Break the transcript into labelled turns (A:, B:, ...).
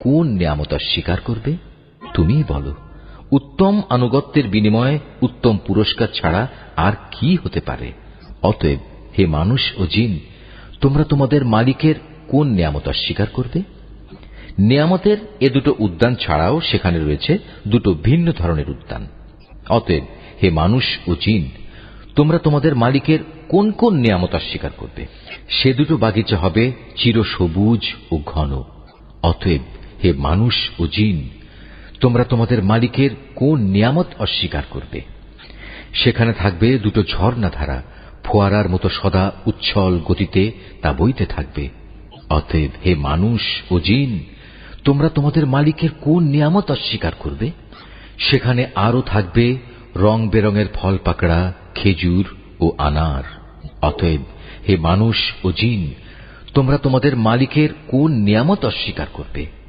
A: কোন নিয়ামত অস্বীকার করবে? তুমিই বলো। উত্তম আনুগত্যের বিনিময়ে উত্তম পুরস্কার ছাড়া আর কি হতে পারে? অতএব হে মানুষ ও জিন, তোমরা তোমাদের মালিকের কোন নিয়ামত অস্বীকার করবে? নিয়ামতের এ দুটো উদ্যান ছাড়াও সেখানে রয়েছে দুটো ভিন্ন ধরনের উদ্যান। অতএব হে মানুষ ও জিন, তোমরা তোমাদের মালিকের কোন কোন নিয়ামত অস্বীকার করবে? সে দুটো বাগিচা হবে চিরসবুজ ও ঘন। অতএব হে মানুষ ও জিন, তোমরা তোমাদের মালিকের কোন নিয়ামত অস্বীকার করবে? সেখানে থাকবে দুটো ঝর্ণাধারা, ফোয়ারার মতো সদা উচ্ছল গতিতে তা বইতে থাকবে। অতএব হে মানুষ ও জিন, তোমরা তোমাদের মালিকের কোন নিয়ামত অস্বীকার করবে? সেখানে আরো থাকবে রং বেরঙের ফল পাকড়া, খেজুর ও আনার। অতএব হে মানুষ ও জিন, তোমরা তোমাদের মালিকের কোন নিয়ামত অস্বীকার করবে?